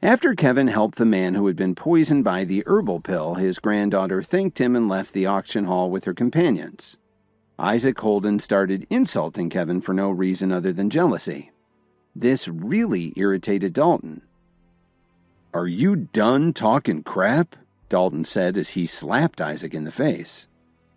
After Kevin helped the man who had been poisoned by the herbal pill, his granddaughter thanked him and left the auction hall with her companions. Isaac Holden started insulting Kevin for no reason other than jealousy. This really irritated Dalton. "Are you done talking crap?" Dalton said as he slapped Isaac in the face.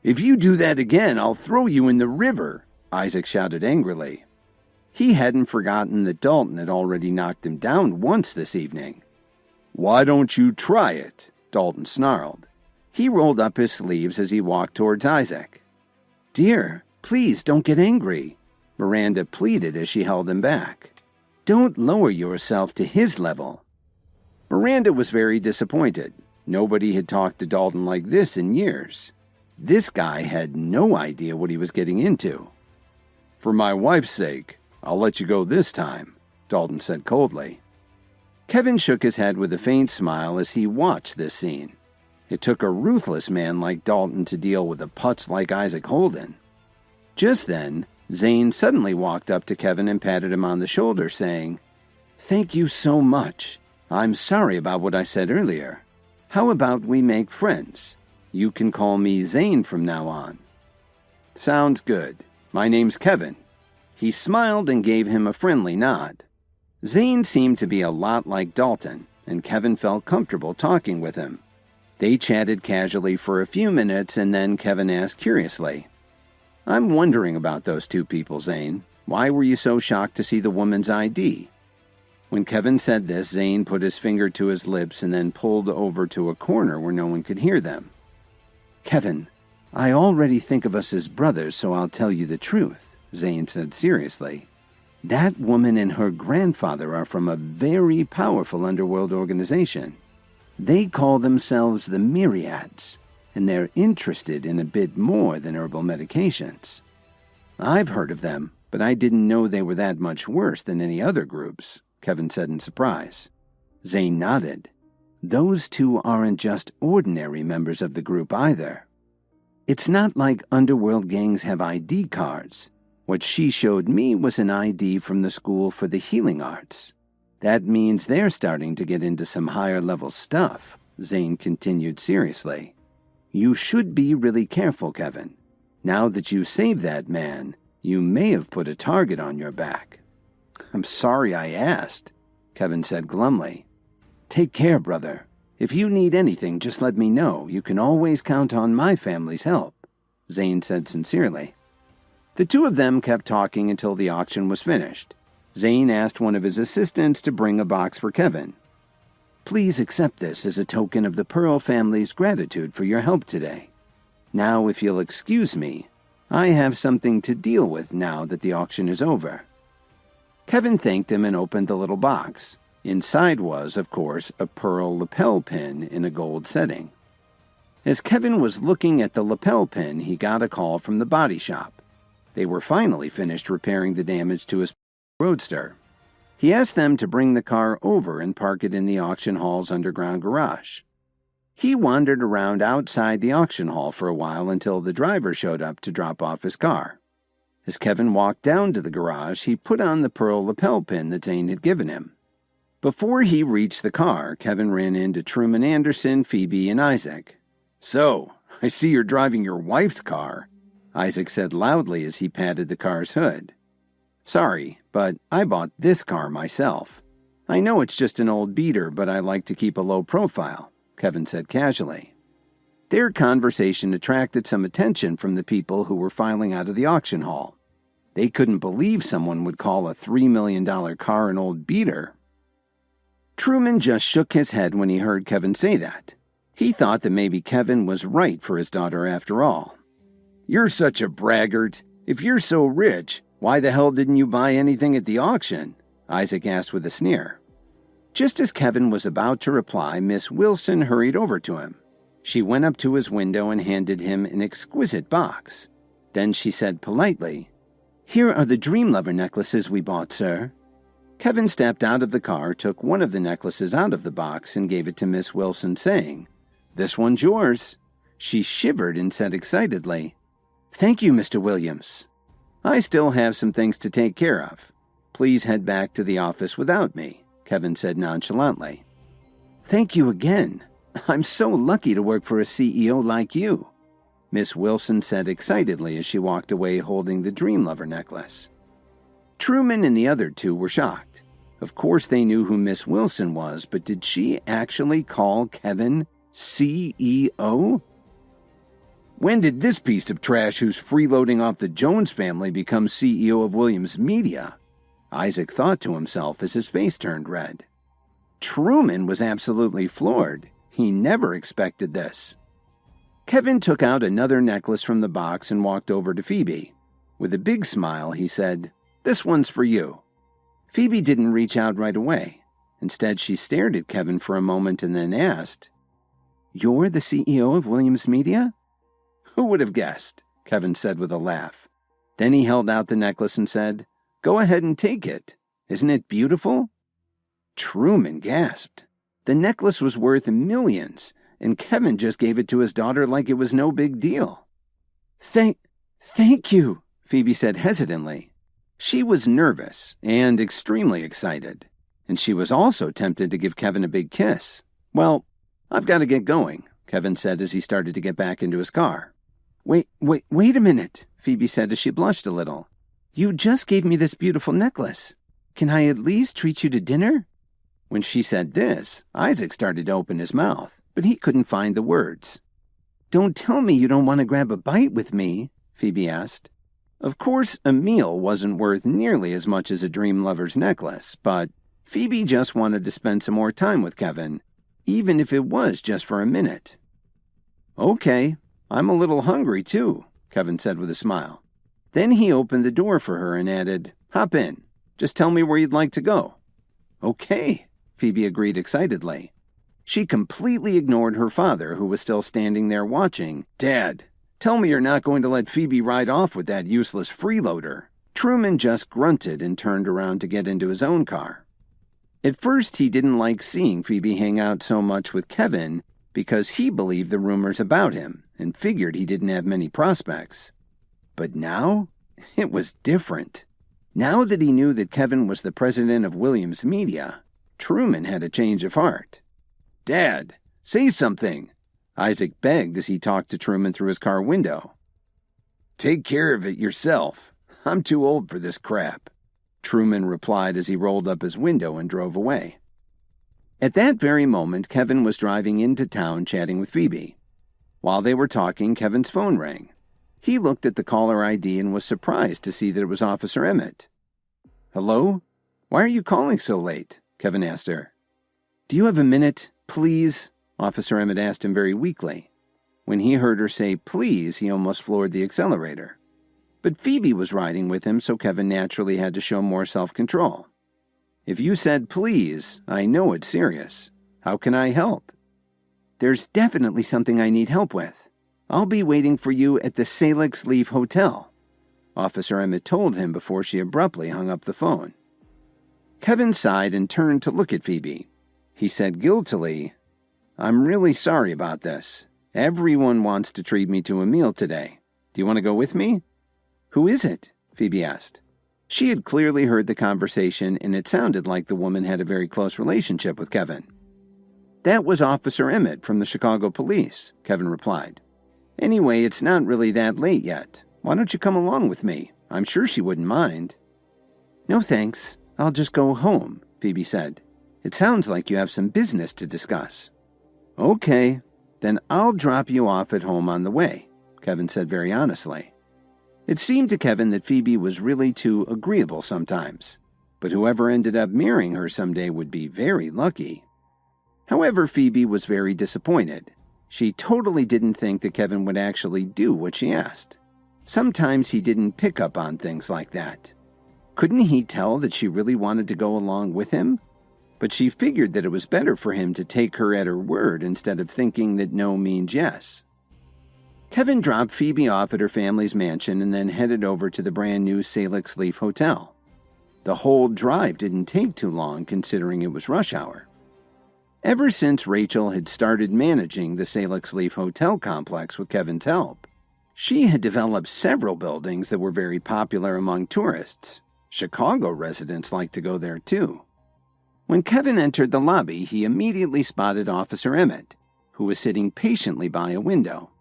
"If you do that again, I'll throw you in the river," Isaac shouted angrily. He hadn't forgotten that Dalton had already knocked him down once this evening. "Why don't you try it?" Dalton snarled. He rolled up his sleeves as he walked towards Isaac. "Dear, please don't get angry," Miranda pleaded as she held him back. "Don't lower yourself to his level." Miranda was very disappointed. Nobody had talked to Dalton like this in years. This guy had no idea what he was getting into. "For my wife's sake, I'll let you go this time," Dalton said coldly. Kevin shook his head with a faint smile as he watched this scene. It took a ruthless man like Dalton to deal with a putz like Isaac Holden. Just then, Zayn suddenly walked up to Kevin and patted him on the shoulder, saying, "Thank you so much. I'm sorry about what I said earlier. How about we make friends? You can call me Zayn from now on." "Sounds good. My name's Kevin." He smiled and gave him a friendly nod. Zayn seemed to be a lot like Dalton, and Kevin felt comfortable talking with him. They chatted casually for a few minutes, and then Kevin asked curiously, "I'm wondering about those two people, Zayn. Why were you so shocked to see the woman's ID?" When Kevin said this, Zayn put his finger to his lips and then pulled over to a corner where no one could hear them. "Kevin, I already think of us as brothers, so I'll tell you the truth," Zayn said seriously. "That woman and her grandfather are from a very powerful underworld organization. They call themselves the Myriads, and they're interested in a bit more than herbal medications. I've heard of them, but I didn't know they were that much worse than any other groups," Kevin said in surprise. Zayn nodded. "Those two aren't just ordinary members of the group either. It's not like underworld gangs have ID cards. What she showed me was an ID from the School for the Healing Arts. That means they're starting to get into some higher-level stuff," Zayn continued seriously. "You should be really careful, Kevin. Now that you saved that man, you may have put a target on your back." "I'm sorry I asked," Kevin said glumly. "Take care, brother. If you need anything, just let me know. You can always count on my family's help," Zayn said sincerely. The two of them kept talking until the auction was finished. Zayn asked one of his assistants to bring a box for Kevin. "Please accept this as a token of the Pearl family's gratitude for your help today. Now, if you'll excuse me, I have something to deal with now that the auction is over." Kevin thanked him and opened the little box. Inside was, of course, a pearl lapel pin in a gold setting. As Kevin was looking at the lapel pin, he got a call from the body shop. They were finally finished repairing the damage to his roadster. He asked them to bring the car over and park it in the auction hall's underground garage. He wandered around outside the auction hall for a while until the driver showed up to drop off his car. As Kevin walked down to the garage, he put on the pearl lapel pin that Zayn had given him. Before he reached the car, Kevin ran into Truman Anderson, Phoebe, and Isaac. "So, I see you're driving your wife's car," Isaac said loudly as he patted the car's hood. "Sorry, but I bought this car myself. I know it's just an old beater, but I like to keep a low profile," Kevin said casually. Their conversation attracted some attention from the people who were filing out of the auction hall. They couldn't believe someone would call a $3 million car an old beater. Truman just shook his head when he heard Kevin say that. He thought that maybe Kevin was right for his daughter after all. "You're such a braggart. If you're so rich, why the hell didn't you buy anything at the auction?" Isaac asked with a sneer. Just as Kevin was about to reply, Miss Wilson hurried over to him. She went up to his window and handed him an exquisite box. Then she said politely, "Here are the Dream Lover necklaces we bought, sir." Kevin stepped out of the car, took one of the necklaces out of the box, and gave it to Miss Wilson, saying, "This one's yours." She shivered and said excitedly, "Thank you, Mr. Williams. I still have some things to take care of. Please head back to the office without me," Kevin said nonchalantly. Thank you again. I'm so lucky to work for a CEO like you, Miss Wilson said excitedly as she walked away holding the Dream Lover necklace. Truman and the other two were shocked. Of course they knew who Miss Wilson was, but did she actually call Kevin CEO? When did this piece of trash who's freeloading off the Jones family become CEO of Williams Media? Isaac thought to himself as his face turned red. Truman was absolutely floored. He never expected this. Kevin took out another necklace from the box and walked over to Phoebe. With a big smile, he said, "This one's for you." Phoebe didn't reach out right away. Instead, she stared at Kevin for a moment and then asked, "You're the CEO of Williams Media?" "Who would have guessed?" Kevin said with a laugh. Then he held out the necklace and said, "Go ahead and take it. Isn't it beautiful?" Truman gasped. The necklace was worth millions, and Kevin just gave it to his daughter like it was no big deal. Thank you, Phoebe said hesitantly. She was nervous and extremely excited, and she was also tempted to give Kevin a big kiss. "Well, I've got to get going," Kevin said as he started to get back into his car. Wait a minute, Phoebe said as she blushed a little. "You just gave me this beautiful necklace. Can I at least treat you to dinner?" When she said this, Isaac started to open his mouth, but he couldn't find the words. "Don't tell me you don't want to grab a bite with me," Phoebe asked. Of course, a meal wasn't worth nearly as much as a dream lover's necklace, but Phoebe just wanted to spend some more time with Kevin, even if it was just for a minute. "Okay, I'm a little hungry too," Kevin said with a smile. Then he opened the door for her and added, "Hop in. Just tell me where you'd like to go." "Okay," Phoebe agreed excitedly. She completely ignored her father, who was still standing there watching. "Dad, tell me you're not going to let Phoebe ride off with that useless freeloader." Truman just grunted and turned around to get into his own car. At first, he didn't like seeing Phoebe hang out so much with Kevin because he believed the rumors about him and figured he didn't have many prospects. But now, it was different. Now that he knew that Kevin was the president of Williams Media, Truman had a change of heart. "Dad, say something," Isaac begged as he talked to Truman through his car window. "Take care of it yourself. I'm too old for this crap," Truman replied as he rolled up his window and drove away. At that very moment, Kevin was driving into town chatting with Phoebe. While they were talking, Kevin's phone rang. He looked at the caller ID and was surprised to see that it was Officer Emmett. "Hello? Why are you calling so late?" Kevin asked her. "Do you have a minute, please?" Officer Emmett asked him very weakly. When he heard her say please, he almost floored the accelerator. But Phoebe was riding with him, so Kevin naturally had to show more self-control. "If you said please, I know it's serious. How can I help?" "There's definitely something I need help with. I'll be waiting for you at the Salix Leaf Hotel," Officer Emmett told him before she abruptly hung up the phone. Kevin sighed and turned to look at Phoebe. He said guiltily, "I'm really sorry about this. Everyone wants to treat me to a meal today. Do you want to go with me?" "Who is it?" Phoebe asked. She had clearly heard the conversation, and it sounded like the woman had a very close relationship with Kevin. "That was Officer Emmett from the Chicago Police," Kevin replied. "Anyway, it's not really that late yet. Why don't you come along with me? I'm sure she wouldn't mind." "No thanks. I'll just go home," Phoebe said. "It sounds like you have some business to discuss." "Okay, then I'll drop you off at home on the way," Kevin said very honestly. It seemed to Kevin that Phoebe was really too agreeable sometimes, but whoever ended up marrying her someday would be very lucky. However, Phoebe was very disappointed. She totally didn't think that Kevin would actually do what she asked. Sometimes he didn't pick up on things like that. Couldn't he tell that she really wanted to go along with him? But she figured that it was better for him to take her at her word instead of thinking that no means yes. Kevin dropped Phoebe off at her family's mansion and then headed over to the brand new Salix Leaf Hotel. The whole drive didn't take too long considering it was rush hour. Ever since Rachel had started managing the Salix Leaf Hotel complex with Kevin's help, she had developed several buildings that were very popular among tourists. Chicago residents liked to go there too. When Kevin entered the lobby, he immediately spotted Officer Emmett, who was sitting patiently by a window.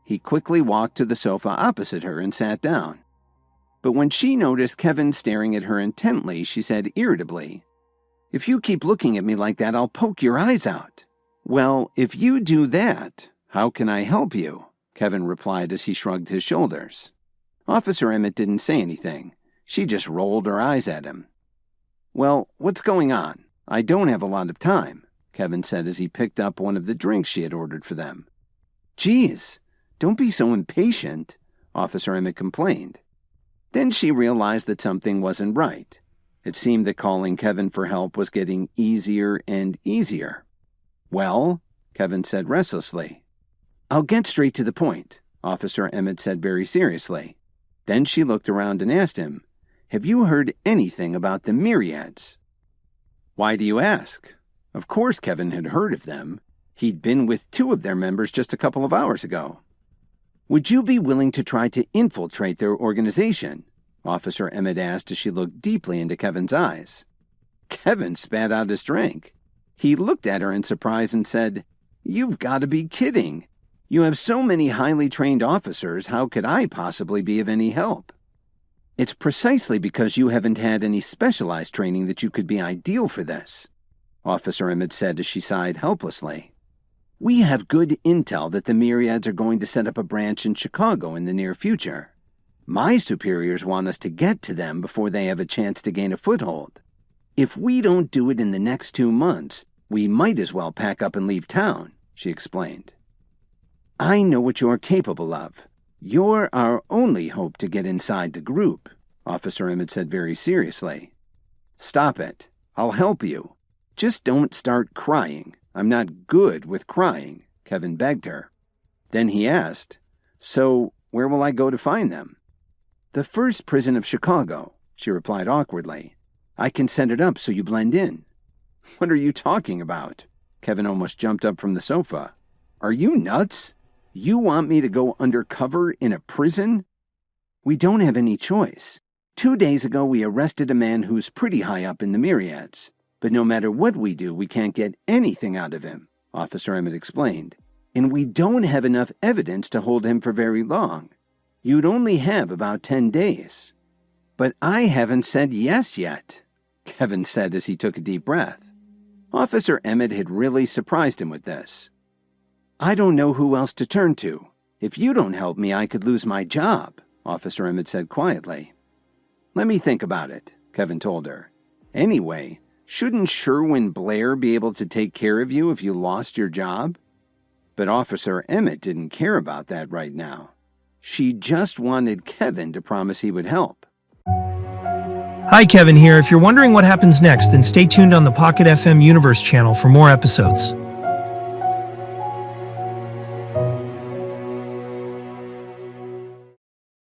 He quickly walked to the sofa opposite her and sat down. But when she noticed Kevin staring at her intently, she said irritably, "If you keep looking at me like that, I'll poke your eyes out." "Well, if you do that, how can I help you?" Kevin replied as he shrugged his shoulders. Officer Emmett didn't say anything. She just rolled her eyes at him. "Well, what's going on? I don't have a lot of time," Kevin said as he picked up one of the drinks she had ordered for them. "Geez, don't be so impatient," Officer Emmett complained. Then she realized that something wasn't right. It seemed that calling Kevin for help was getting easier and easier. "Well," Kevin said restlessly. "I'll get straight to the point," Officer Emmett said very seriously. Then she looked around and asked him, "Have you heard anything about the Myriads?" "Why do you ask?" Of course Kevin had heard of them. He'd been with 2 of their members just a couple of hours ago. "Would you be willing to try to infiltrate their organization?" Officer Emmett asked as she looked deeply into Kevin's eyes. Kevin spat out his drink. He looked at her in surprise and said, "You've got to be kidding. You have so many highly trained officers, how could I possibly be of any help?" "It's precisely because you haven't had any specialized training that you could be ideal for this," Officer Emmett said as she sighed helplessly. "We have good intel that the Myriads are going to set up a branch in Chicago in the near future. My superiors want us to get to them before they have a chance to gain a foothold. If we don't do it in the next 2 months, we might as well pack up and leave town," she explained. "I know what you're capable of. You're our only hope to get inside the group," Officer Emmett said very seriously. "Stop it. I'll help you. Just don't start crying. I'm not good with crying," Kevin begged her. Then he asked, "So, where will I go to find them?" "The first prison of Chicago," she replied awkwardly. "I can set it up so you blend in." "What are you talking about?" Kevin almost jumped up from the sofa. "Are you nuts? You want me to go undercover in a prison?" "We don't have any choice. 2 days ago we arrested a man who's pretty high up in the Myriads. But no matter what we do, we can't get anything out of him," Officer Emmett explained. "And we don't have enough evidence to hold him for very long. You'd only have about 10 days. "But I haven't said yes yet," Kevin said as he took a deep breath. Officer Emmett had really surprised him with this. "I don't know who else to turn to. If you don't help me, I could lose my job," Officer Emmett said quietly. "Let me think about it," Kevin told her. "Anyway, shouldn't Sherwin Blair be able to take care of you if you lost your job?" But Officer Emmett didn't care about that right now. She just wanted Kevin to promise he would help. Hi, Kevin here. If you're wondering what happens next, then stay tuned on the Pocket FM Universe channel for more episodes.